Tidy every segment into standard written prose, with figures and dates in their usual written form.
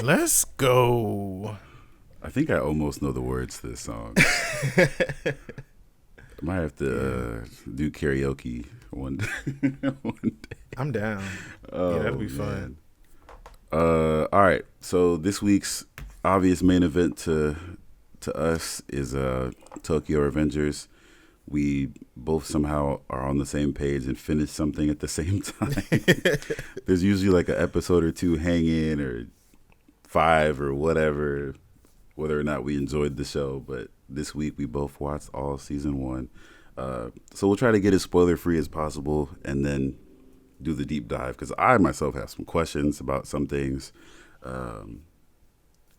Let's go. I think I almost know the words to this song. I might have Yeah, to do karaoke one day. one day. I'm down. Yeah, that'll Oh be fun. man. All right. So this week's obvious main event to us is Tokyo Revengers. We both somehow are on the same page and finish something at the same time. There's usually like an episode or two hanging or five or whatever, whether or not we enjoyed the show. But this week we both watched all season one. So we'll try to get as spoiler free as possible and then do the deep dive because I myself have some questions about some things. Um,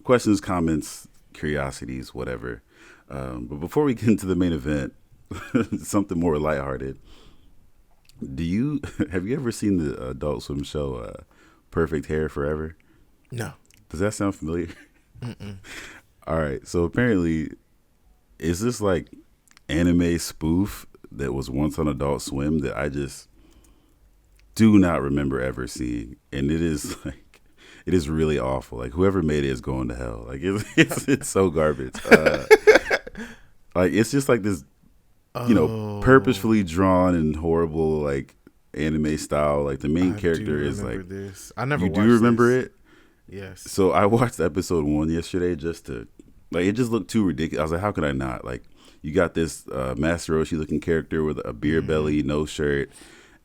Questions, comments, curiosities, whatever. But before we get into the main event, something more lighthearted. Do you have you ever seen the Adult Swim show Perfect Hair Forever? No. Does that sound familiar? Mm-mm. All right. So apparently, is this like anime spoof that was once on Adult Swim that I just do not remember ever seeing, and it is like it is really awful. Like whoever made it is going to hell. Like it's so garbage. Like it's just like this, Oh, purposefully drawn and horrible like anime style. Like the main I do character is remember like this. I never you do watched remember this. it. Yes. So I watched episode one yesterday just to like it just looked too ridiculous. I was like, how could I not? Like you got this Master Roshi looking character with a beer Mm-hmm. belly, no shirt,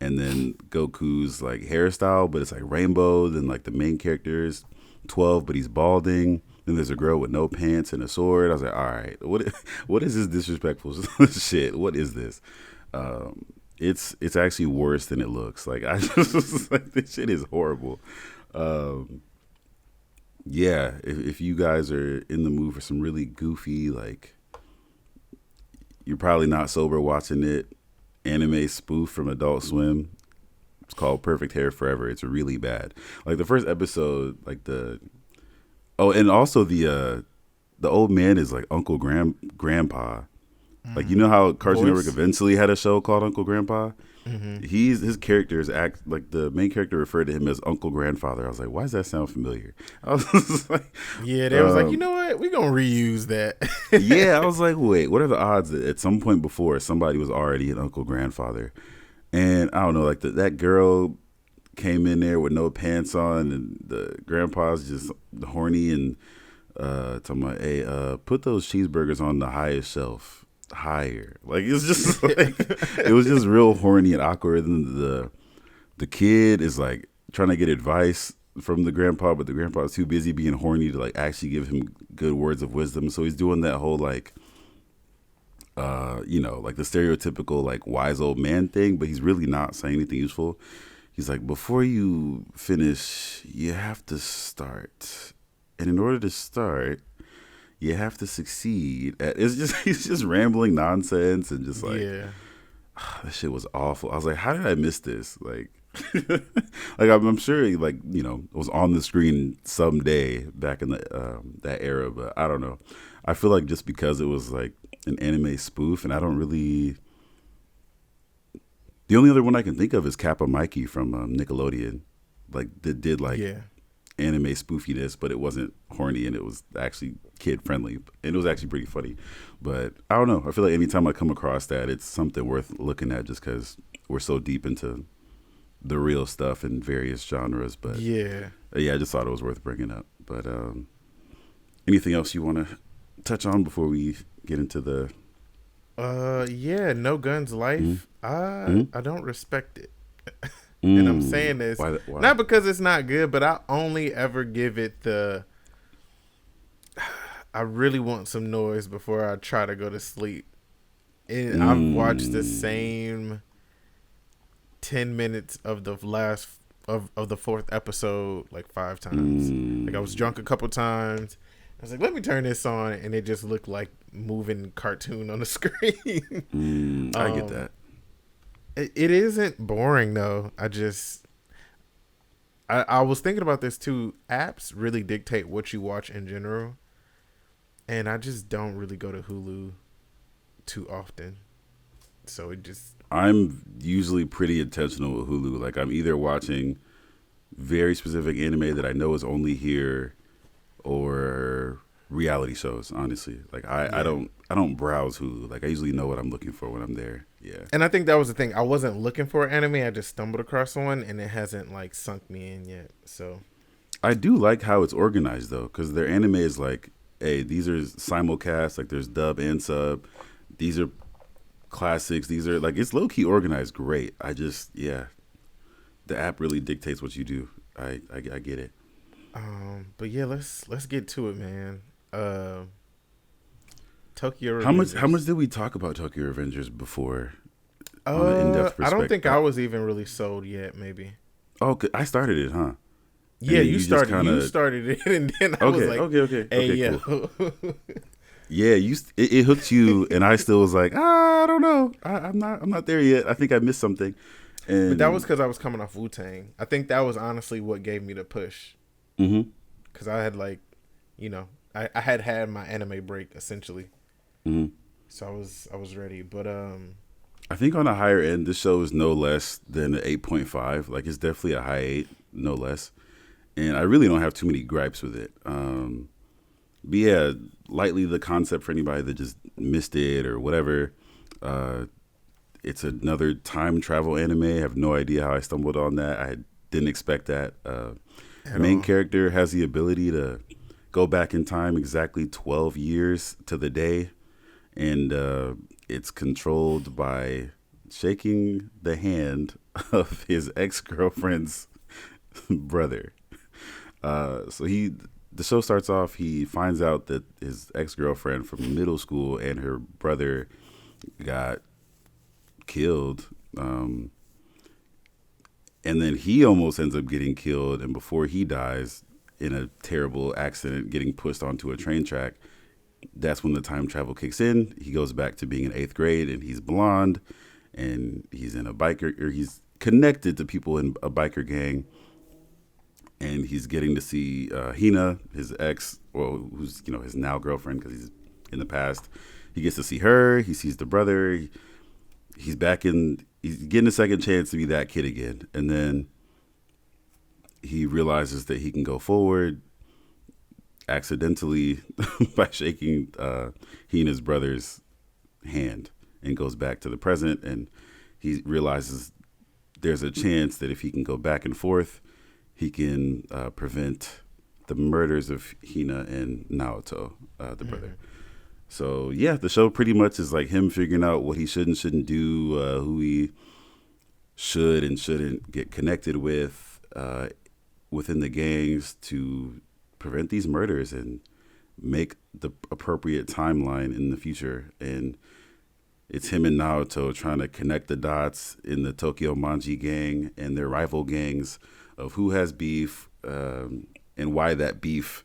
and then Goku's like hairstyle, but it's like rainbow. Then like the main character is 12, but he's balding. Then there's a girl with no pants and a sword. I was like, all right, what is this disrespectful shit? What is this? It's actually worse than it looks. Like I just was like this shit is horrible. Um, yeah, if you guys are in the mood for some really goofy, like you're probably not sober watching it, anime spoof from Adult Swim. It's called Perfect Hair Forever. It's really bad. Like the first episode, like the and also the old man is like Grandpa. Like you know how Cartoon Network Voice. eventually had a show called Uncle Grandpa. Mm-hmm. His character is act like the main character referred to him as Uncle Grandfather. I was like, why does that sound familiar? I was just like, Yeah, they was like, you um, know what? We gonna reuse that. yeah, I was like, wait, what are the odds that at some point before somebody was already an Uncle Grandfather? And I don't know, like that girl came in there with no pants on, and the grandpa's just horny and talking about, hey, put those cheeseburgers on the highest shelf, higher. Like it's just like it was just real horny and awkward. And the kid is like trying to get advice from the grandpa, but the grandpa's too busy being horny to like actually give him good words of wisdom. So he's doing that whole like like the stereotypical like wise old man thing, but he's really not saying anything useful. He's like, before you finish, you have to start. And in order to start, you have to succeed. It's just he's just rambling nonsense and just like Yeah. that shit was awful. I was like, how did I miss this? Like, like I'm sure like it was on the screen someday back in the that era, but I don't know. I feel like just because it was like an anime spoof, and I don't really. The only other one I can think of is Kappa Mikey from Nickelodeon, like that did like Yeah. anime spoofiness, but it wasn't horny and it was actually kid friendly, and it was actually pretty funny. But I don't know. I feel like anytime I come across that, it's something worth looking at, just because we're so deep into the real stuff in various genres. But Yeah. yeah, I just thought it was worth bringing up. But anything else you want to touch on before we get into the? Yeah, No Guns Mm, Life. mm, I don't respect it. And I'm mm. saying this Why? Why? not because it's not good, but I only ever give it the I really want some noise before I try to go to sleep. And I've watched the Mm, same 10 minutes of the last of the fourth episode like five times. Like I was mm, drunk a couple times. I was like, let me turn this on, and it just looked like moving cartoon on the screen. I get um, that. it isn't boring though. I was thinking about this too. Apps really dictate what you watch in general, and I just don't really go to Hulu too often. So it just I'm usually pretty intentional with Hulu. Like I'm either watching very specific anime that I know is only here or reality shows. Honestly, like I don't browse Hulu. Like I usually know what I'm looking for when I'm there. Yeah. And I think that was the thing. I wasn't looking for an anime. I just stumbled across one, and it hasn't like sunk me in yet. So I do like how it's organized though, because their anime is like, hey, these are simulcast. Like there's dub and sub. These are classics. These are like, it's low key organized. Great. I just, yeah, the app really dictates what you do. I get it. but yeah, let's get to it, man. Tokyo How much Revengers. did we talk about Tokyo Revengers before on an in-depth I don't perspective? think I was even really sold yet. Maybe. Oh, I started it, huh? And Yeah, then you just started. kinda, You started it, and then I was okay, like, okay, "Hey, okay, yeah." cool. Yeah, it hooked you, and I still was like, I don't know, I'm not there yet. I think I missed something, But that was and because I was coming off Wu Tang. I think that was honestly what gave me the push. mm-hmm, Because I had like, I had my anime break essentially, mm-hmm. so I was ready. But I think on a higher end, this show is no less than an 8.5. Like it's definitely a high 8, no less. And I really don't have too many gripes with it. But yeah, lightly the concept for anybody that just missed it or whatever. It's another time travel anime. I have no idea how I stumbled on that. I didn't expect that. at Main all. character has the ability to go back in time exactly 12 years to the day, and it's controlled by shaking the hand of his ex-girlfriend's brother. The show starts off, he finds out that his ex-girlfriend from middle school and her brother got killed. And then he almost ends up getting killed. And before he dies in a terrible accident, getting pushed onto a train track, that's when the time travel kicks in. He goes back to being in 8th grade, and he's blonde, and he's in a biker, or he's connected to people in a biker gang. And he's getting to see Hina, his ex, well, who's his now girlfriend because he's in the past. He gets to see her. He sees the brother. He's back in. He's getting a second chance to be that kid again, and then he realizes that he can go forward accidentally by shaking Hina's brother's hand, and goes back to the present. And he realizes there's a chance that if he can go back and forth, he can prevent the murders of Hina and Naoto, the brother. So yeah, the show pretty much is like him figuring out what he should and shouldn't do, who he should and shouldn't get connected with within the gangs to prevent these murders and make the appropriate timeline in the future. And it's him and Naoto trying to connect the dots in the Tokyo Manji gang and their rival gangs of who has beef and why that beef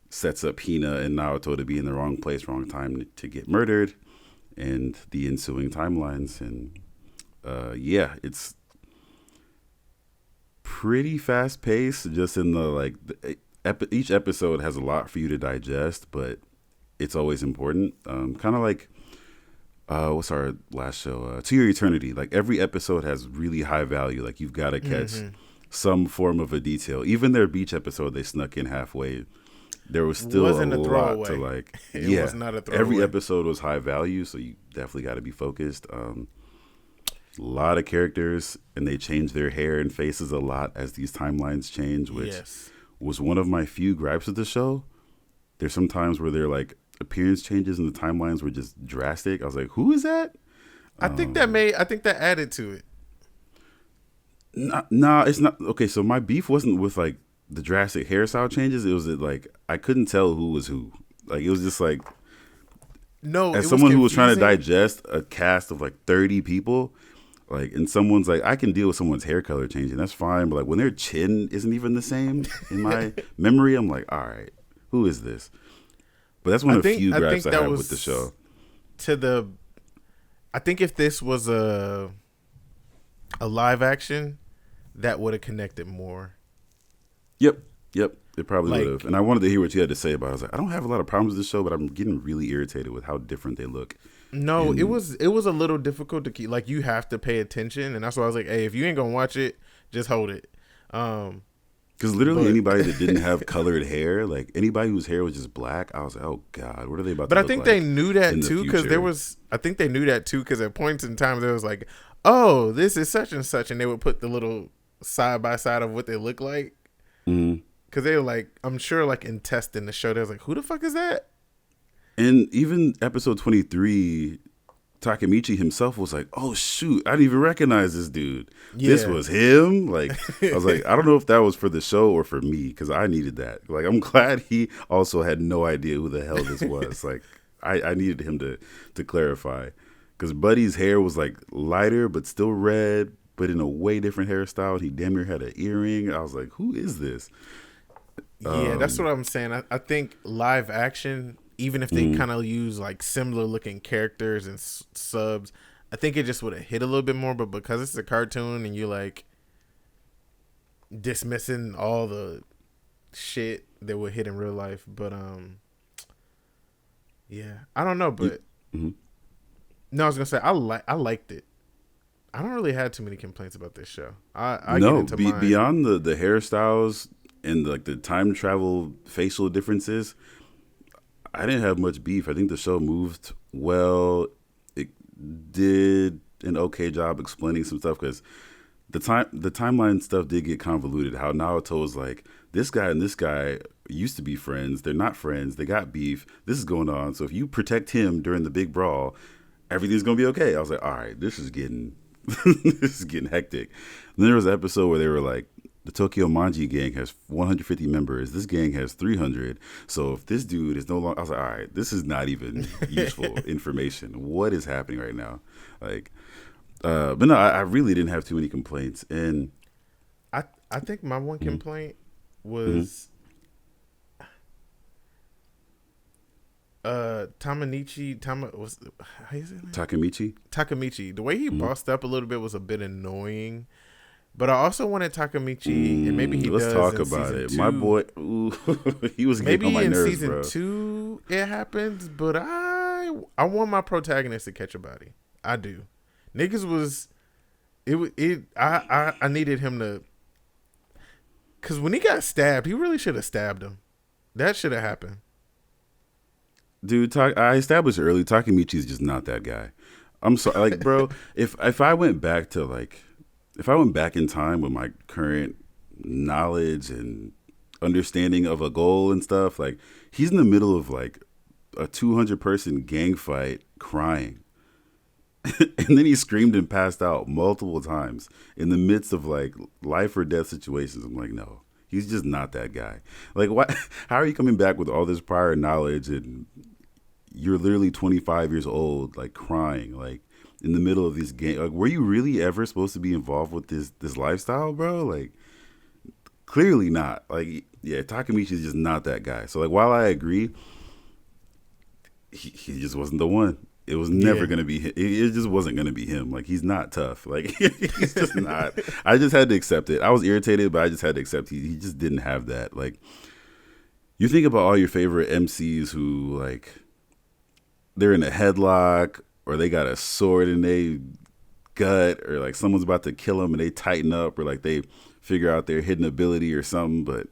sets up Hina and Naoto to be in the wrong place, wrong time to get murdered, and the ensuing timelines. And yeah, it's pretty fast paced. Just in the each episode has a lot for you to digest, but it's always important. Kind of like what's our last show? To Your Eternity. Like every episode has really high value. Like you've got to catch some form of a detail. Even their beach episode they snuck in halfway. There was still Wasn't a a lot throwaway. to like. It Yeah, was not a throwaway. every episode was high value, so you definitely got to be focused. A lot of characters, and they change their hair and faces a lot as these timelines change, which was one of my few gripes with the show. There's some times where they're like appearance changes and the timelines were just drastic. I was like, who is that? I think that added to it. Nah, it's not. Okay, so my beef wasn't with like the drastic hairstyle changes. It was like I couldn't tell who was who. Like it was just like, no. as someone who was trying to digest a cast of like 30 people, like, and someone's like, I can deal with someone's hair color changing, that's fine. But like when their chin isn't even the same in my memory, I'm like, all right, who is this? But that's one of the few gripes I have with the show. I think if this was a live action, that would have connected more. Yep. It probably would have. And I wanted to hear what you had to say about it. I was like, I don't have a lot of problems with this show, but I'm getting really irritated with how different they look. No, it was a little difficult to keep. Like you have to pay attention, and that's why I was like, hey, if you ain't gonna watch it, just hold it. Because literally But anybody that didn't have colored hair, like anybody whose hair was just black, I was like, oh God, what are they about but to I look think they like knew that in the too because there future? was. I think they knew that too because at points in time there was like, oh, this is such and such, and they would put the little side by side of what they look like. Mm. Because they were like, I'm sure, like in testing the show, they was like, who the fuck is that? And even episode 23, Takemichi himself was like, oh shoot, I didn't even recognize this dude. This Yeah. was him. Like, I was like, I don't know if that was for the show or for me because I needed that. Like, I'm glad he also had no idea who the hell this was. Like, I needed him to clarify because Buddy's hair was like lighter but still red, but in a way different hairstyle. He damn near had an earring. I was like, who is this? Yeah, that's what I'm saying. I think live action, even if they Mm, kind of use like similar looking characters and subs, I think it just would have hit a little bit more. But because it's a cartoon and you like dismissing all the shit that would hit in real life, but yeah, I don't know. you, But mhm. no, I was gonna say I liked it. I don't really have too many complaints about this show. I get No, into mine. beyond the hairstyles and like the time travel facial differences, I didn't have much beef. I think the show moved well. It did an okay job explaining some stuff because the timeline stuff did get convoluted. How Naruto was like, this guy and this guy used to be friends. They're not friends. They got beef. This is going on. So if you protect him during the big brawl, everything's gonna be okay. I was like, all right, this is getting this is getting hectic. And then there was an episode where they were like, the Tokyo Manji gang has 150 members. This gang has 300. So if this dude is no longer, I was like, all right, this is not even useful information. What is happening right now? Like, but no, I really didn't have too many complaints. And I think my one mm, complaint mm, was Tamanichi Tama was how you say his name? Takemichi. Takamichi. The way he Mm, bossed up a little bit was a bit annoying. But I also wanted Takamichi, and maybe he let's does talk in about season it. My two. boy, ooh, he was getting on Maybe my in nerves, season bro. two it happens, but I want my protagonist to catch a body. I do. Niggas was I needed him to, because when he got stabbed, he really should have stabbed him. That should have happened. Dude, I established early. Takemichi's just not that guy. I'm sorry, like, bro. If I went back to like, if I went back in time with my current knowledge and understanding of a goal and stuff, like, he's in the middle of like a 200-person gang fight, crying, and then he screamed and passed out multiple times in the midst of like life or death situations. I'm like, no, he's just not that guy. Like, why? How are you coming back with all this prior knowledge and you're literally 25 years old, like crying, like in the middle of this game? Like, were you really ever supposed to be involved with this lifestyle, bro? Like, clearly not. Like, yeah, Takamichi is just not that guy. So, like, while I agree, he just wasn't the one. It was never Yeah. gonna be him. It just wasn't gonna be him. Like, he's not tough. Like, he's just not. I just had to accept it. I was irritated, but I just had to accept he just didn't have that. Like, you think about all your favorite MCs who like they're in a headlock or they got a sword in their gut or like someone's about to kill them and they tighten up or like they figure out their hidden ability or something. But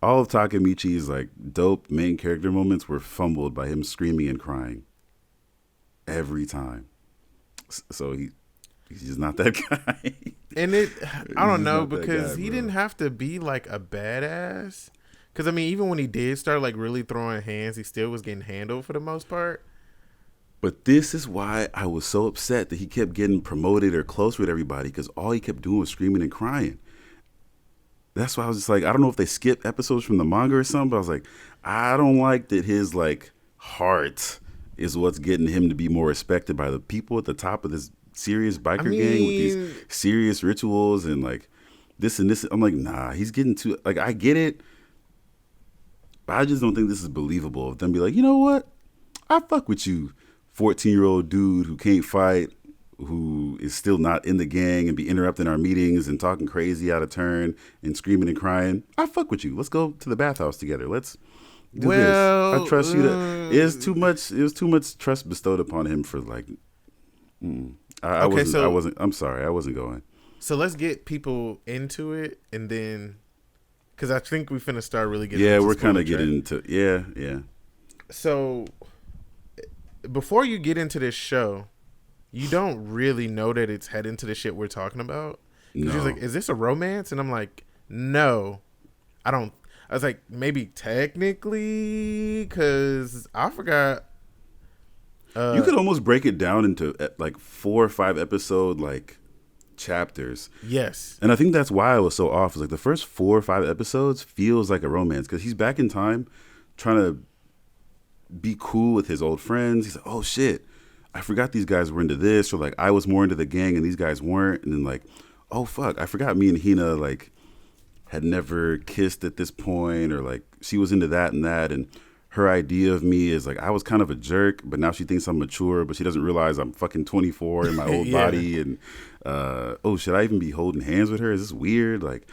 all of Takamichi's like dope main character moments were fumbled by him screaming and crying every time. So he's just not that guy. And I He's don't just know not that because guy, he bro. didn't have to be like a badass. Because I mean, even when he did start like really throwing hands, he still was getting handled for the most part. But this is why I was so upset that he kept getting promoted or close with everybody because all he kept doing was screaming and crying. That's why I was just like, I don't know if they skipped episodes from the manga or something, but I was like, I don't like that his like heart is what's getting him to be more respected by the people at the top of this serious I biker gang with these mean, serious rituals and like this and this. I'm like, nah, he's getting too like I get it, but I just don't think this is believable. Of them be like, you know what? I fuck with you, 14-year-old dude who can't fight, who is still not in the gang and be interrupting our meetings and talking crazy out of turn and screaming and crying. I fuck with you. Let's go to the bathhouse together. Let's do this. I well, trust you to. It's too much. It was too much trust bestowed upon him for like. I okay, wasn't. I'm sorry. I wasn't going. so let's get people into it, and then because I think we finna start really getting. Yeah, into we're kind spoiler of getting track. into yeah. So before you get into this show, you don't really know that it's heading to the shit we're talking about. Because you're like, No, is this a romance? And I'm like, no, I don't. I was like, maybe technically, because I forgot. you could almost break it down into like 4 or 5 episode like chapters. Yes. And I think that's why I was so off. Is like the first 4 or 5 episodes feels like a romance because he's back in time trying to be cool with his old friends. He's like, oh shit, I forgot these guys were into this, or like I was more into the gang and these guys weren't. And then like, oh fuck, I forgot me and Hina like had never kissed at this point, or like she was into that and that. And her idea of me is like I was kind of a jerk, but now she thinks I'm mature, but she doesn't realize I'm fucking 24 in my old Yeah. body. And oh, should I even be holding hands with her? Is this weird? Like,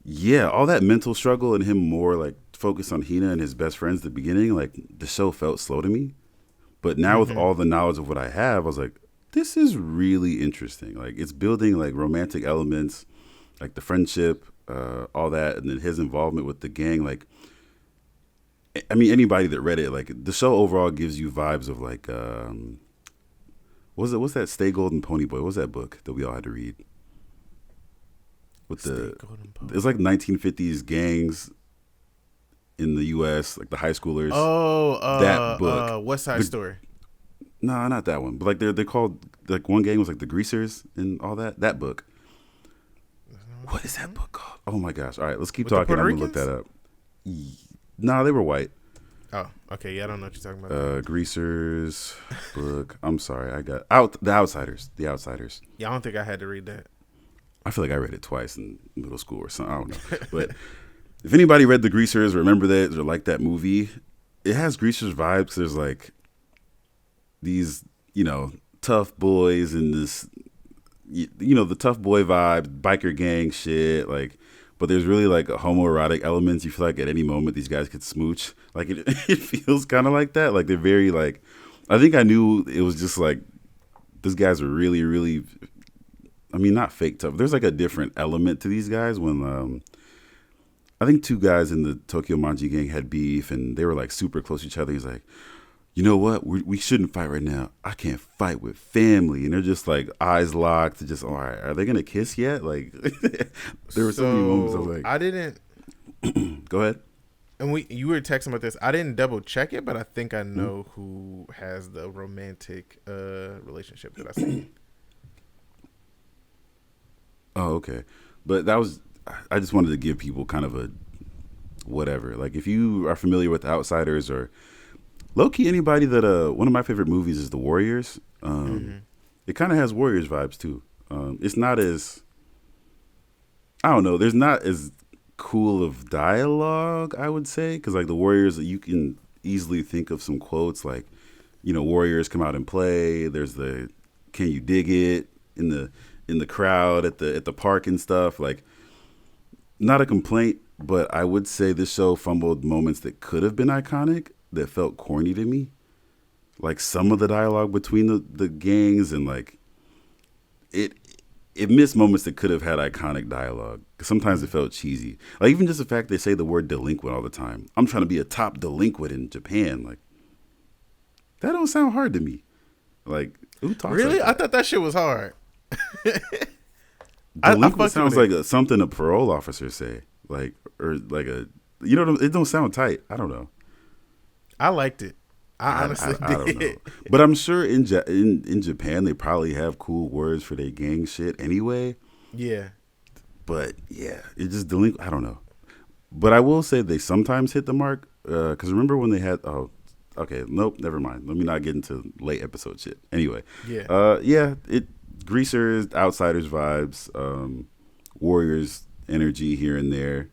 yeah, all that mental struggle and him more like focused on Hina and his best friends at the beginning, like the show felt slow to me. But now with Mm-hmm. all the knowledge of what I have, I was like, this is really interesting. Like it's building like romantic elements, like the friendship, all that, and then his involvement with the gang. Like, I mean, anybody that read it, like the show overall gives you vibes of like, what's that Stay Golden Pony Boy? What was that book that we all had to read? With Stay Golden Pony. it's like 1950s gangs in the U.S., like the high schoolers. Oh, That book. West Side Story. No, not that one. But like they're called like one gang was like the Greasers and all that. That book. What is that book called? Oh my gosh! All right, let's keep With the talking. I'm Puerto gonna look Ricans? that up. Nah, they were white. Oh, okay. Yeah, I don't know what you're talking about. Greasers book. I'm sorry, I got out the Outsiders. The Outsiders. Yeah, I don't think I had to read that. I feel like I read it twice in middle school or something. I don't know. But if anybody read the Greasers, remember that or like that movie, it has Greasers vibes. There's like these, tough boys and this, the tough boy vibe, biker gang shit. Like, but there's really like a homoerotic elements. You feel like at any moment these guys could smooch. Like it, it feels kind of like that. Like they're very like, I think I knew it was just like, these guys are really, really, I mean, not fake tough. There's like a different element to these guys when, I think 2 guys in the Tokyo Manji gang had beef and they were like super close to each other. He's like, you know what? We shouldn't fight right now. I can't fight with family. And they're just like eyes locked. Just, all right, are they going to kiss yet? Like, there were so many moments I was like, I didn't, go ahead. and you were texting about this. I didn't double check it, but I think I Mm-hmm. know who has the romantic relationship that I see. Oh, okay. But I just wanted to give people kind of a whatever. Like, if you are familiar with Outsiders or low key anybody that, one of my favorite movies is The Warriors. It kind of has Warriors vibes too. It's not as, I don't know, there's not as cool of dialogue, I would say. Because, like, The Warriors, you can easily think of some quotes like, Warriors come out and play. There's the "Can you dig it?" in the crowd at the park and stuff. Like, not a complaint, but I would say this show fumbled moments that could have been iconic that felt corny to me. Like some of the dialogue between the gangs and like it missed moments that could have had iconic dialogue. Sometimes it felt cheesy. Like even just the fact they say the word delinquent all the time. I'm trying to be a top delinquent in Japan. Like that don't sound hard to me. Like who talks Really? like I that? thought that shit was hard. Delinquent fucked sounds with like something a parole officer say. Like or like a it don't sound tight. I don't know. I liked it. I honestly I don't did. know, but I'm sure in Japan they probably have cool words for their gang shit anyway. Yeah. But yeah, it just delinquent. I don't know, but I will say they sometimes hit the mark. Because remember when they had okay, nope, never mind. Let me not get into late episode shit. Anyway, Yeah. yeah, Greasers, Outsiders vibes, Warriors energy here and there,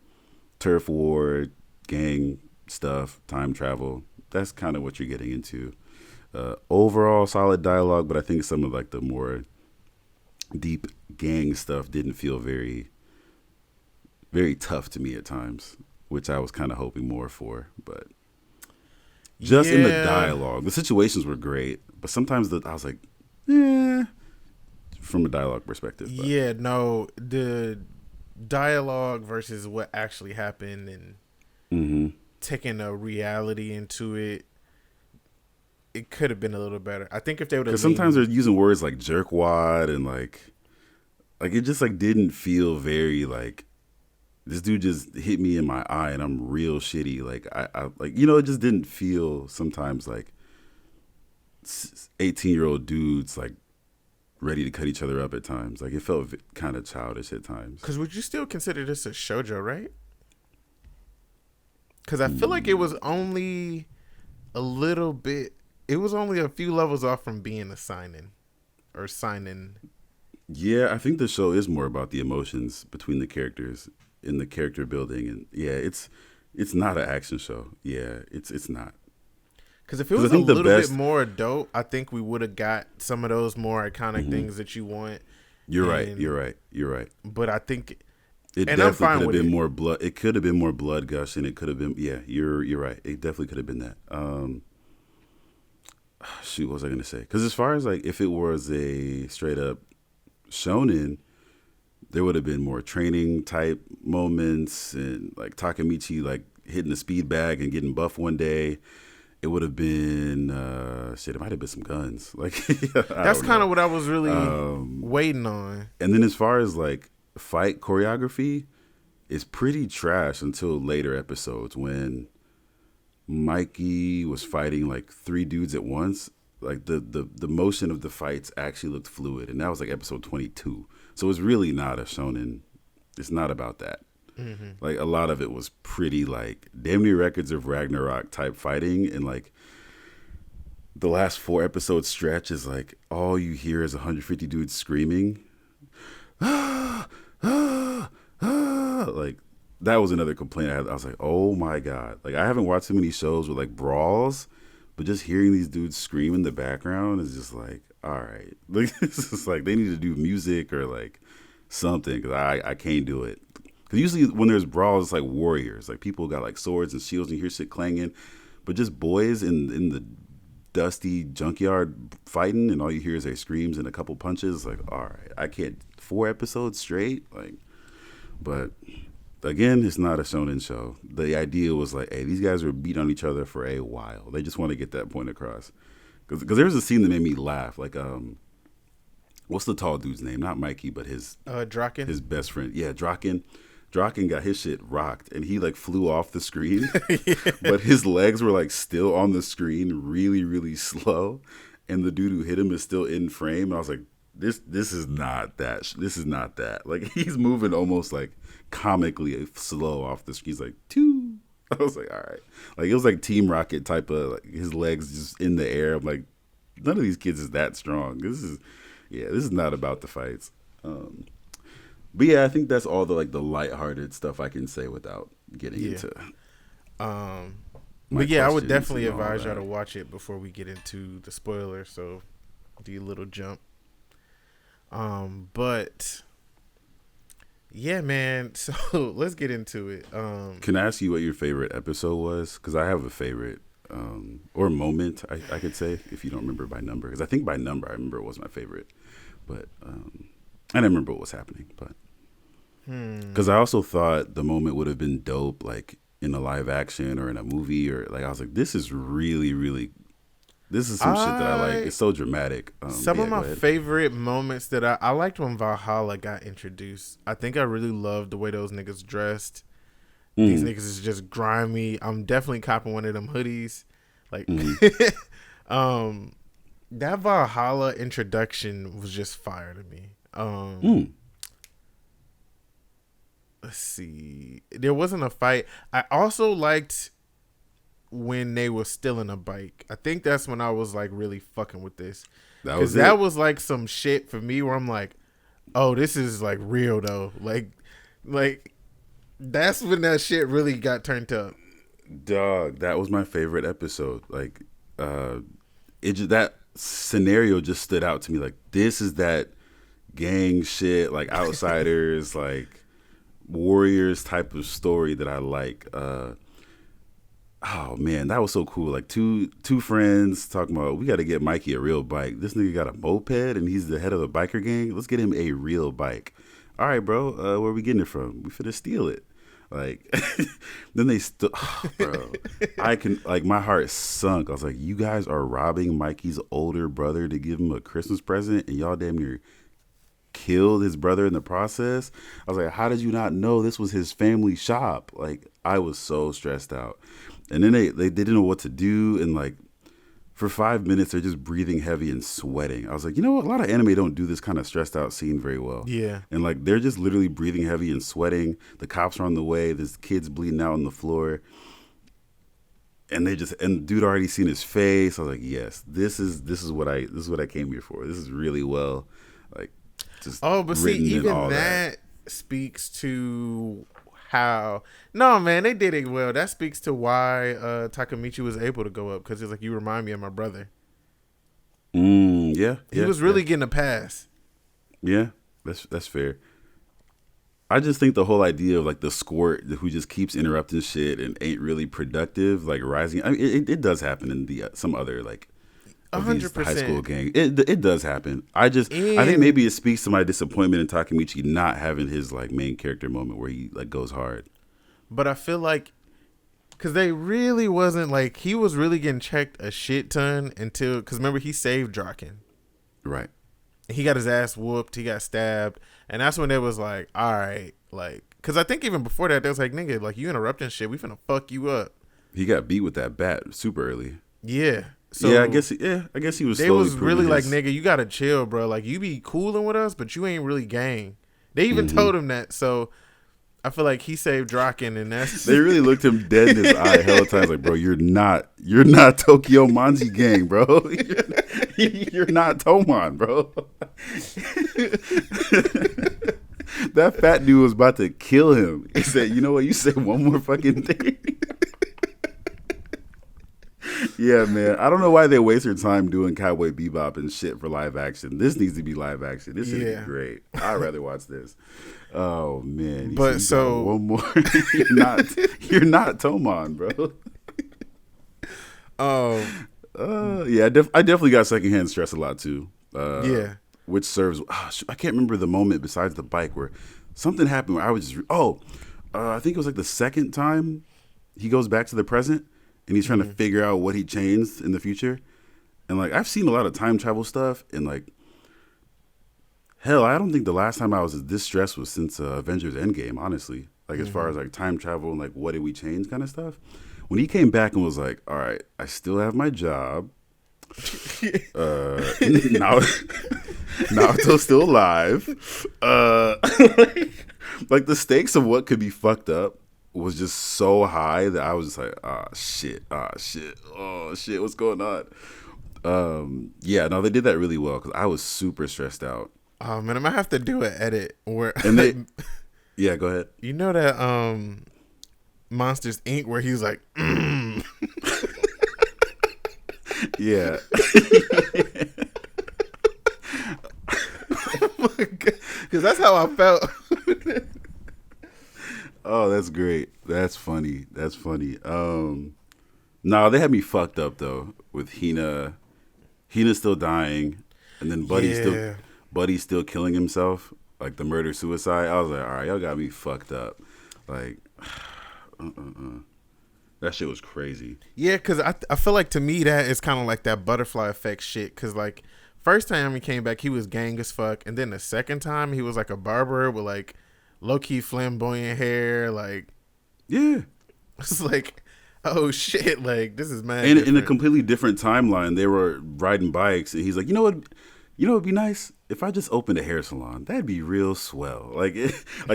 turf war, gang stuff, time travel. That's kind of what you're getting into. Overall, solid dialogue, but I think some of like the more deep gang stuff didn't feel very, very tough to me at times, which I was kind of hoping more for. But just in the dialogue, the situations were great, but sometimes I was like, from a dialogue perspective. But. Yeah, no, the dialogue versus what actually happened and Mm-hmm. taking a reality into it, it could have been a little better. I think if they would have Because sometimes leaned, they're using words like jerkwad and like it just like didn't feel very like this dude just hit me in my eye and I'm real shitty. Like I like it just didn't feel sometimes like 18-year-old dudes like ready to cut each other up at times. Like it felt kind of childish at times. because would you still consider this a shoujo, right? Because I feel like it was only a little bit. It was only a few levels off from being a signing or signing. Yeah, I think the show is more about the emotions between the characters in the character building, and yeah, it's not an action show. Yeah, it's not. Because if it 'Cause I was a think the little bit best. more adult, I think we would have got some of those more iconic Mhm. things that you want. You're right. And You're right. You're right. but I think, It and I'm definitely fine could have with been it. more blood. It could have been more blood gushing. It could have been. Yeah, you're right. It definitely could have been that. Shoot, what was I gonna say? Because as far as like if it was a straight up shonen, there would have been more training type moments and like Takamichi like hitting the speed bag and getting buff one day. It would have been shit. It might have been some guns. Like I That's don't kind of know. what I was really Um, waiting on. and then as far as like fight choreography, it's pretty trash until later episodes when Mikey was fighting like three dudes at once. Like the motion of the fights actually looked fluid, and that was like episode 22. So it's really not a shonen. It's not about that. Mm-hmm. Like a lot of it was pretty like damn near Records of Ragnarok type fighting, and like the last 4 episode stretch is like all you hear is 150 dudes screaming. Ah, ah, ah. Like that was another complaint I had. I was like, oh my god! Like I haven't watched too many shows with like brawls, but just hearing these dudes scream in the background is just like, all right. Like it's just like they need to do music or like something because I can't do it. Because usually when there's brawls, it's like warriors. Like people got like swords and shields and you hear shit clanging, but just boys in the dusty junkyard fighting and all you hear is their screams and a couple punches. Like all right, I can't 4 episodes straight. Like, but again, it's not a shonen show. The idea was like, hey, these guys were beat on each other for a while. They just want to get that point across. Because there was a scene that made me laugh. Like, what's the tall dude's name? Not Mikey, but his Draken. best friend. Yeah, Draken. Draken got his shit rocked, and he like flew off the screen, Yeah. but his legs were like still on the screen, really, really slow. And the dude who hit him is still in frame. And I was like, this is not that. This is not that. Like he's moving almost like comically slow off the screen. He's like two. I was like, all right. Like it was like Team Rocket type of like his legs just in the air. I'm like, none of these kids is that strong. This is not about the fights. But yeah, I think that's all the like the lighthearted stuff I can say without getting into. But yeah, I would questions definitely and all advise y'all that. to watch it before we get into the spoilers. So do a little jump. But yeah, man. So let's get into it. Can I ask you what your favorite episode was? Because I have a favorite or moment, I could say, if you don't remember by number. Because I think by number, I remember it was my favorite. But I didn't remember what was happening. But because I also thought the moment would have been dope, like in a live action or in a movie, or like I was like, this is really, really. This is some shit that I like. It's so dramatic. Some yeah, of go my ahead. favorite moments that I liked when Valhalla got introduced. I think I really loved the way those niggas dressed. These niggas is just grimy. I'm definitely copping one of them hoodies. Like, that Valhalla introduction was just fire to me. Let's see. There wasn't a fight. I also liked when they were stealing a bike. I think that's when I was like really fucking with this. Because that was like some shit for me where I'm like, oh, this is like real though. Like that's when that shit really got turned up. Dog, that was my favorite episode. Like, that scenario just stood out to me. Like, this is that gang shit, like outsiders, like warriors type of story that I like. Oh man, that was so cool. Like two friends talking about we got to get Mikey a real bike. This nigga got a moped and he's the head of the biker gang. Let's get him a real bike. all right, bro, where are we getting it from? We finna steal it. Like, then they still, bro, I can, like, my heart sunk. I was like, you guys are robbing Mikey's older brother to give him a Christmas present, and y'all damn near killed his brother in the process. I was like, how did you not know this was his family shop? Like, I was so stressed out. And then they didn't know what to do, and like, for 5 minutes, they're just breathing heavy and sweating. I was like, you know what? A lot of anime don't do this kind of stressed out scene very well. Yeah. And like, they're just literally breathing heavy and sweating. The cops are on the way. There's kids bleeding out on the floor. And dude already seen his face. I was like, yes, this is what I came here for. This is really well, like, just but see, even that speaks to how. No, man, they did it well. That speaks to why Takamichi was able to go up, because he's like, you remind me of my brother. Yeah. He was really getting a pass. Yeah, that's fair. I just think the whole idea of like the squirt who just keeps interrupting shit and ain't really productive, like rising. I mean, it does happen in the some other like 100% high school gang. It does happen. I think maybe it speaks to my disappointment in Takamichi not having his like main character moment where he like goes hard. But I feel like, because they really wasn't like, he was really getting checked a shit ton until, because remember, he saved Draken. Right. He got his ass whooped. He got stabbed. And that's when it was like, all right, like, because I think even before that, they was like, nigga, like, you interrupting shit. We finna fuck you up. He got beat with that bat super early. Yeah. So yeah, I guess he was. They was really like, nigga, you gotta chill, bro. Like, you be cooling with us, but you ain't really gang. They even told him that. So I feel like he saved Draken, and that's they really looked him dead in his eye hella times. Like, bro, you're not Tokyo Manji gang, bro. You're not Toman, bro. That fat dude was about to kill him. He said, you know what? You said one more fucking thing. Yeah, man. I don't know why they waste their time doing Cowboy Bebop and shit for live action. This needs to be live action. This should be great. I'd rather watch this. Oh man. But so one more. you're not Toman, bro. Yeah, I definitely got secondhand stress a lot too. Yeah. Which serves. I can't remember the moment besides the bike where something happened where I was just. I think it was like the second time he goes back to the present and he's trying to figure out what he changed in the future. And like, I've seen a lot of time travel stuff, and like, hell, I don't think the last time I was this stressed was since Avengers Endgame, honestly. Like, as far as like time travel and like what did we change kind of stuff. When he came back and was like, all right, I still have my job. Naruto's still alive. Like the stakes of what could be fucked up was just so high that I was just like, oh shit, what's going on? Yeah, no, they did that really well because I was super stressed out. Oh man, I'm gonna have to do an edit where yeah, go ahead. You know that Monsters Inc. where he's like, yeah. Because that's how I felt. Oh, that's great. That's funny. No, they had me fucked up though with Hina. Hina's still dying, and then Buddy's still killing himself, like the murder suicide. I was like, all right, y'all got me fucked up. Like, that shit was crazy. Yeah, because I feel like to me that is kind of like that butterfly effect shit. Because like first time he came back, he was gang as fuck, and then the second time he was like a barber with like low key flamboyant hair. Like, yeah, it's like, oh shit, like this is mad. And in a completely different timeline, they were riding bikes, and he's like, you know what? You know what'd be nice? If I just opened a hair salon, that'd be real swell. Like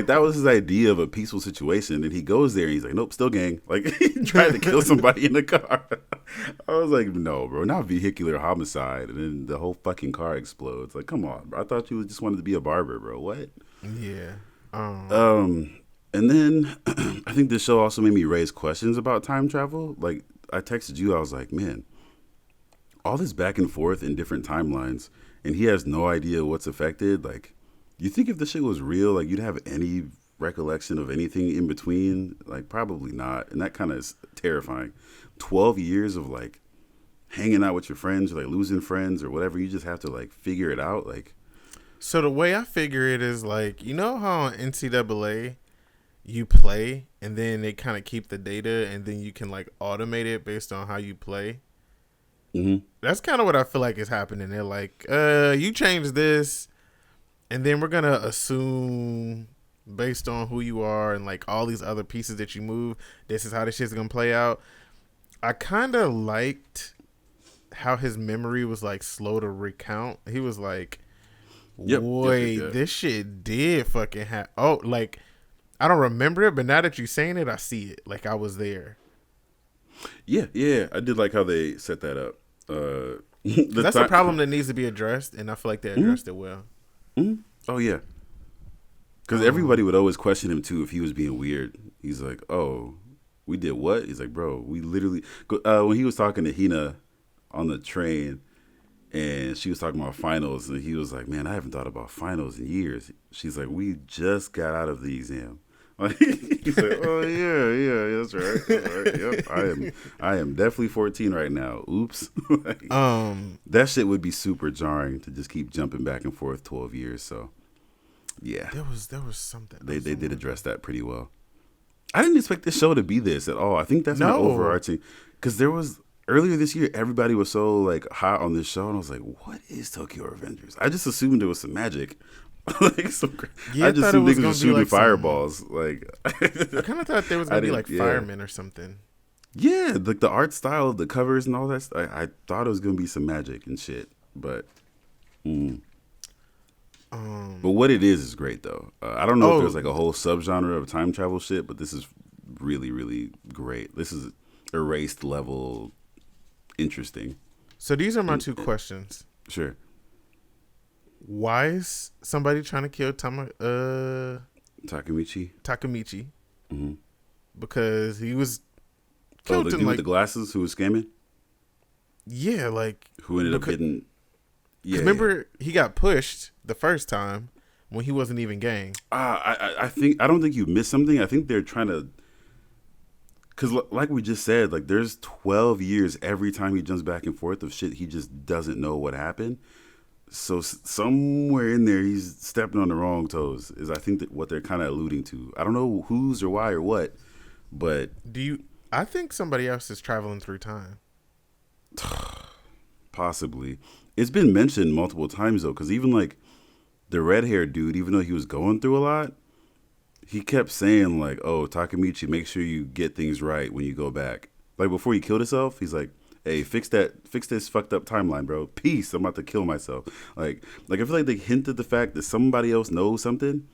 that was his idea of a peaceful situation. And he goes there and he's like, nope, still gang. Like, he tried to kill somebody in the car. I was like, no, bro, not vehicular homicide. And then the whole fucking car explodes. Like, come on, bro. I thought you just wanted to be a barber, bro. What? Yeah. And then I think this show also made me raise questions about time travel. Like, I texted you, I was like, man, all this back and forth in different timelines, and he has no idea what's affected. Like, you think if the shit was real, like, you'd have any recollection of anything in between? Like, probably not. And that kind of is terrifying. 12 years of, like, hanging out with your friends or, like, losing friends or whatever. You just have to, like, figure it out. Like, So the way I figure it is like, you know how on NCAA you play and then they kind of keep the data and then you can like automate it based on how you play. Mm-hmm. That's kind of what I feel like is happening. They're like, you change this, and then we're gonna assume based on who you are and like all these other pieces that you move, this is how this shit's gonna play out. I kind of liked how his memory was like slow to recount. He was like, wait, Yep. this shit did fucking happen. Oh, like I don't remember it, but now that you're saying it, I see it. Like I was there. Yeah. I did like how they set that up. That's a problem that needs to be addressed, and I feel like they addressed it well. Mm-hmm. Oh yeah, because everybody would always question him too if he was being weird. He's like, "Oh, we did what?" He's like, "Bro, we literally." When he was talking to Hina on the train, and she was talking about finals, and he was like, "Man, I haven't thought about finals in years." She's like, "We just got out of the exam." Like, he's like, "Oh yeah, that's right. Yep, I am definitely 14 right now. Oops." Like, that shit would be super jarring to just keep jumping back and forth 12 years. So, yeah, there was something. They did address that pretty well. I didn't expect this show to be this at all. I think that's my overarching, because there was earlier this year, everybody was so like hot on this show, and I was like, "What is Tokyo Revengers?" I just assumed it was some magic. Like yeah, I just assumed niggas were shooting like fireballs. Like I kind of thought there was gonna be like firemen or something. Yeah, like the art style of the covers and all that. I thought it was gonna be some magic and shit, but. But what it is great though. I don't know if there's like a whole subgenre of time travel shit, but this is really, really great. This is erased level interesting. So these are my two questions. Sure. Why is somebody trying to kill Takemichi? Mm-hmm. Because he was killed the dude with the glasses who was scamming? Yeah, like who ended up getting. Yeah, remember he got pushed the first time when he wasn't even gang. I don't think you missed something. I think they're trying to, because like we just said, like there's 12 years every time he jumps back and forth of shit he just doesn't know what happened. So somewhere in there he's stepping on the wrong toes. Is I think that what they're kind of alluding to. I don't know who's or why or what, but I think somebody else is traveling through time. Possibly. It's been mentioned multiple times though, because even like the red haired dude, even though he was going through a lot, he kept saying like, "Oh, Takemichi, make sure you get things right when you go back." Like before he killed himself, he's like, "Hey, fix this fucked up timeline, bro. Peace. I'm about to kill myself." Like I feel like they hinted the fact that somebody else knows something,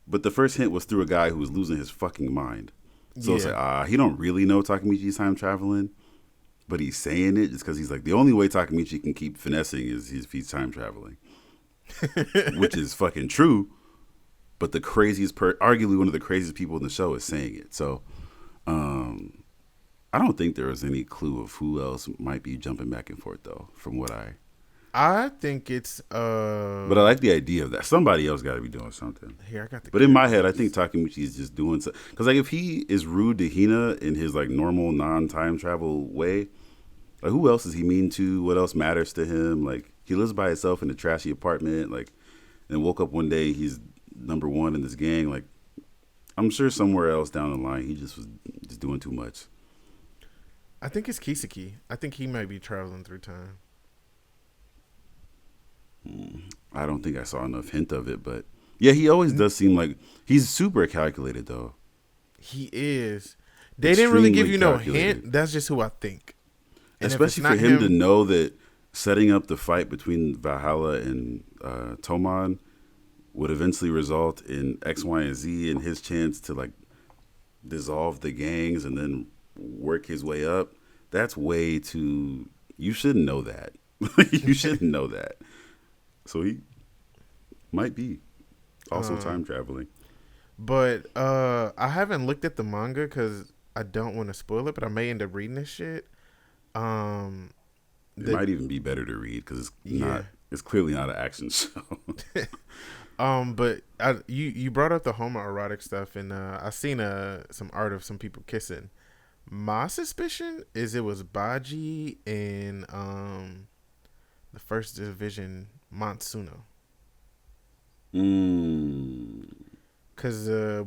but the first hint was through a guy who was losing his fucking mind. So it's like, he don't really know Takemichi's time traveling. But he's saying it just because he's like, the only way Takemichi can keep finessing is if he's time traveling. Which is fucking true. But the craziest, arguably one of the craziest people in the show is saying it. So, I don't think there was any clue of who else might be jumping back and forth, though, from what I think it's But I like the idea of that. Somebody else got to be doing something. Here, I got the. But in my head, I think Takemichi is just doing something. Because like, if he is rude to Hina in his like normal non-time travel way, like who else is he mean to? What else matters to him? Like he lives by himself in a trashy apartment. Like, and woke up one day he's number one in this gang. Like, I'm sure somewhere else down the line he just was just doing too much. I think it's Kiseki. I think he might be traveling through time. I don't think I saw enough hint of it, but yeah, he always does seem like he's super calculated, though. He is. They didn't really give you no hint. That's just who I think. And especially for him to know that setting up the fight between Valhalla and Toman would eventually result in X, Y, and Z, and his chance to like dissolve the gangs and then work his way up. That's way too. You shouldn't know that. You shouldn't know that. So he might be also time traveling. But I haven't looked at the manga because I don't want to spoil it, but I may end up reading this shit. It might even be better to read because it's not. It's clearly not an action show. But you brought up the homoerotic stuff, and I seen some art of some people kissing. My suspicion is it was Baji and the first division Matsuno. Because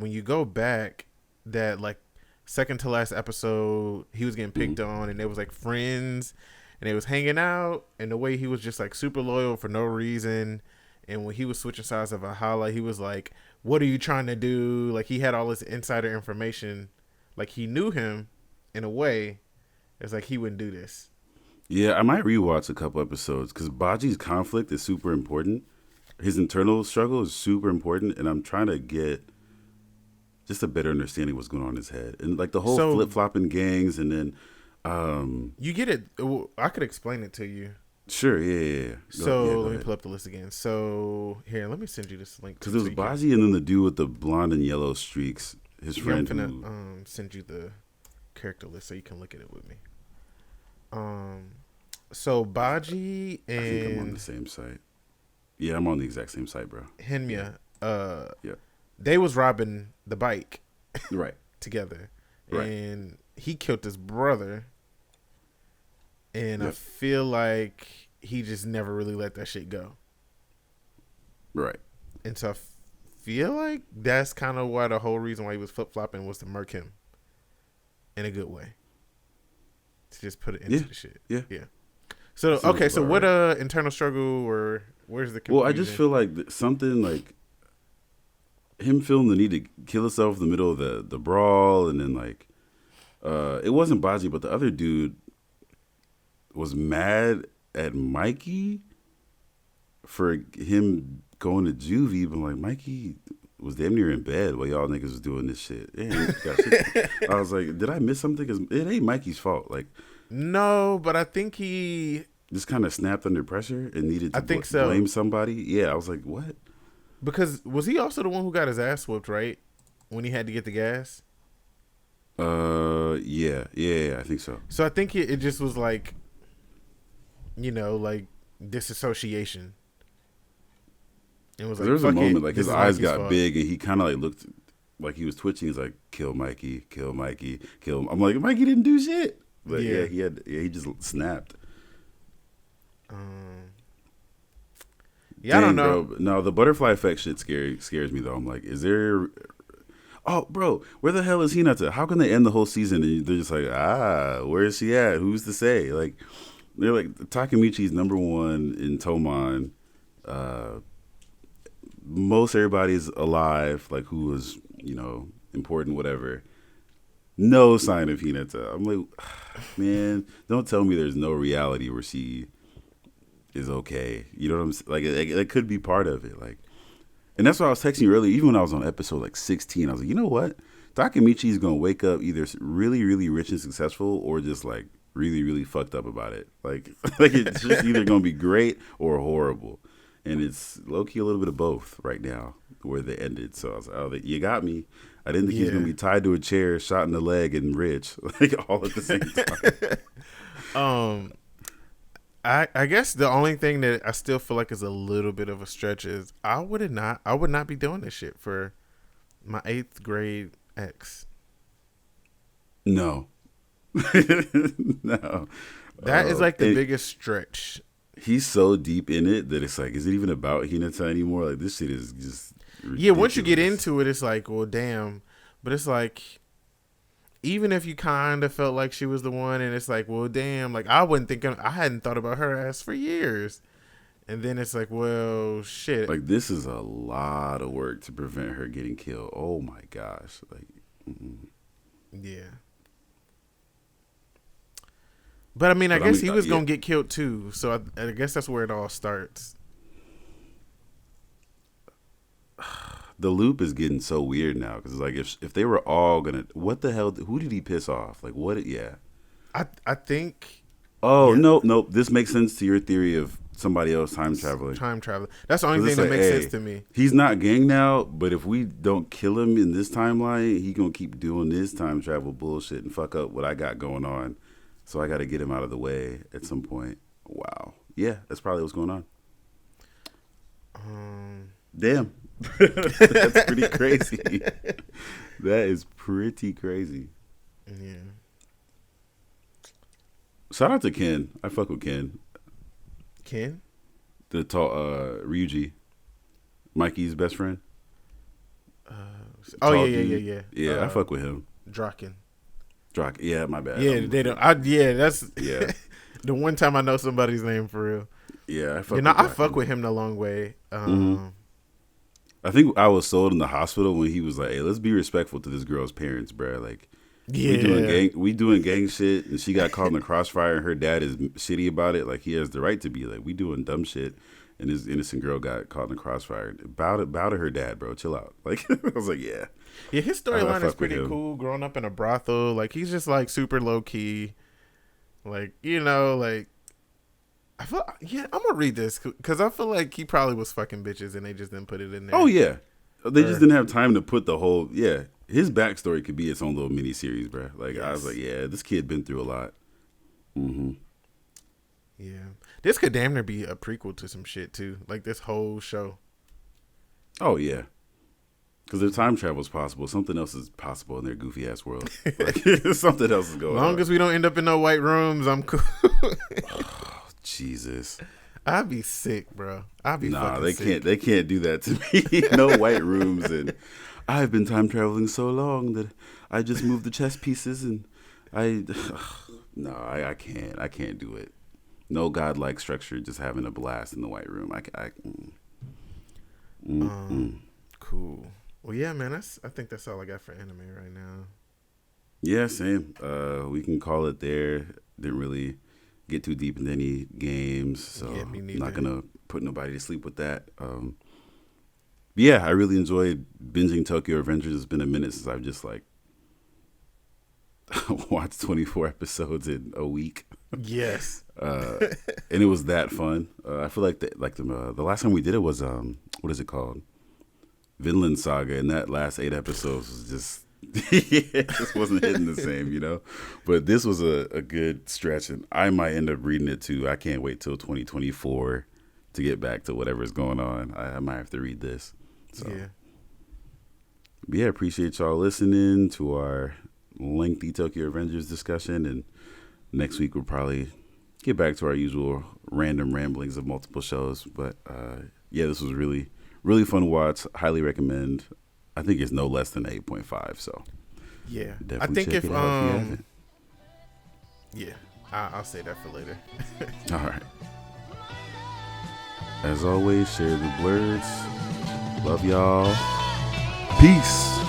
when you go back, that like second to last episode, he was getting picked on, and they was like friends, and they was hanging out, and the way he was just like super loyal for no reason. And when he was switching sides of Valhalla, he was like, "What are you trying to do?" Like he had all this insider information, like he knew him in a way. It's like he wouldn't do this. Yeah, I might rewatch a couple episodes because Baji's conflict is super important. His internal struggle is super important, and I'm trying to get just a better understanding of what's going on in his head. And like the whole flip flopping gangs, and then you get it. I could explain it to you. Sure, yeah. Let me pull up the list again. So here, let me send you this link. Because it was Baji and then the dude with the blonde and yellow streaks, his friend. I'm gonna send you the character list so you can look at it with me. So Baji and I think I'm on the same site. Yeah, I'm on the exact same site, bro. Henya, they was robbing the bike, right, together, and he killed his brother. And I feel like he just never really let that shit go. Right. And so I feel like that's kind of why the whole reason why he was flip-flopping was to murk him. In a good way. To just put it into the shit. Yeah. So, okay, so what internal struggle or where's the confusion? Well, I just feel like something like him feeling the need to kill himself in the middle of the brawl, and then like it wasn't Baji, but the other dude was mad at Mikey for him going to juvie, but like Mikey was damn near in bed while y'all niggas was doing this shit. I was like, did I miss something? Because it ain't Mikey's fault. Like, no, but I think he just kind of snapped under pressure and needed to blame somebody. Yeah, I was like, what? Because was he also the one who got his ass whooped, right? When he had to get the gas? Yeah, I think so. So I think it just was like, like disassociation. It was like, there was a moment like his eyes got big and he kind of like looked like he was twitching. He's like, kill Mikey, kill him. I'm like, Mikey didn't do shit. But he just snapped. I don't know. Bro. No, the butterfly effect shit scares me though. I'm like, is there? Oh, bro, where the hell is Hinata? How can they end the whole season and they're just like, where is she at? Who's to say? Like, they're like, Takemichi's number one in Tomon. Most everybody's alive, like who was, important, whatever. No sign of Hinata. I'm like, man, don't tell me there's no reality where she is okay. You know what I'm saying? Like, it could be part of it. Like, and that's why I was texting you earlier. Even when I was on episode like 16, I was like, you know what? Takemichi's gonna wake up either really, really rich and successful, or just like really, really fucked up about it. Like it's just either gonna be great or horrible. And it's low-key a little bit of both right now where they ended. So I was like, oh, you got me. I didn't think he was going to be tied to a chair, shot in the leg, and rich, like all at the same time. I guess the only thing that I still feel like is a little bit of a stretch is I would not be doing this shit for my 8th grade ex. No. No. That is like the biggest stretch. He's so deep in it that it's like, is it even about Hinata anymore? Like, this shit is just ridiculous. Yeah, once you get into it, it's like, well, damn. But it's like, even if you kind of felt like she was the one, and it's like, well, damn. Like, I hadn't thought about her ass for years. And then it's like, well, shit. Like, this is a lot of work to prevent her getting killed. Oh, my gosh. Like, yeah. But I mean, I guess he was gonna get killed too, so I guess that's where it all starts. The loop is getting so weird now because like if they were all gonna, what the hell? Who did he piss off? Like what? Yeah, I think. Oh no! This makes sense to your theory of somebody else time traveling. That's the only thing that makes sense to me. He's not gang now, but if we don't kill him in this timeline, he gonna keep doing this time travel bullshit and fuck up what I got going on. So I got to get him out of the way at some point. Wow. Yeah, that's probably what's going on. Damn. That's pretty crazy. That is pretty crazy. Yeah. Shout out to Ken. I fuck with Ken. Ken? The tall Ryuji. Mikey's best friend. Oh yeah. Yeah, I fuck with him. Draken. Yeah, my bad. Yeah, they don't. That's yeah. The one time I know somebody's name for real. Yeah, I fuck. I fuck with him the long way. I think I was sold in the hospital when he was like, "Hey, let's be respectful to this girl's parents, bro. Like, we doing gang shit, and she got caught in the crossfire, and her dad is shitty about it. Like, he has the right to be like, we doing dumb shit, and this innocent girl got caught in the crossfire. Bow to her dad, bro. Chill out. Like, I was like, yeah, his storyline is pretty cool. Growing up in a brothel, like he's just like super low key, like like. I'm gonna read this because I feel like he probably was fucking bitches and they just didn't put it in there. Oh yeah, they just didn't have time to put the whole His backstory could be its own little mini series, bro. Like I was like, yeah, this kid been through a lot. Yeah, this could damn near be a prequel to some shit too. Like this whole show. Oh yeah, because if time travel is possible, something else is possible in their goofy ass world. Like, something else is going on. As long as we don't end up in no white rooms, I'm cool. Jesus, I'd be sick, bro. I'd be fucking sick. They can't do that to me. No white rooms, and I've been time traveling so long that I just moved the chess pieces, and I can't do it. No godlike structure, just having a blast in the white room. Cool. Well, yeah, man. I think that's all I got for anime right now. Yeah, same. We can call it there. Didn't really get too deep into any games, so I'm not gonna put nobody to sleep with that. Yeah, I really enjoyed binging Tokyo Revengers. It's been a minute since I've just like watched 24 episodes in a week. Yes, and it was that fun. I feel like the last time we did it was what is it called? Vinland Saga, and that last 8 episodes was just. It just wasn't hitting the same, But this was a good stretch, and I might end up reading it too. I can't wait till 2024 to get back to whatever's going on. I might have to read this. So. Yeah, appreciate y'all listening to our lengthy Tokyo Revengers discussion, and next week we'll probably get back to our usual random ramblings of multiple shows. But this was really, really fun to watch. Highly recommend. I think it's no less than 8.5. So yeah, definitely I think check if it out if you haven't. Yeah, I'll say that for later. All right. As always, share the blurs. Love y'all. Peace.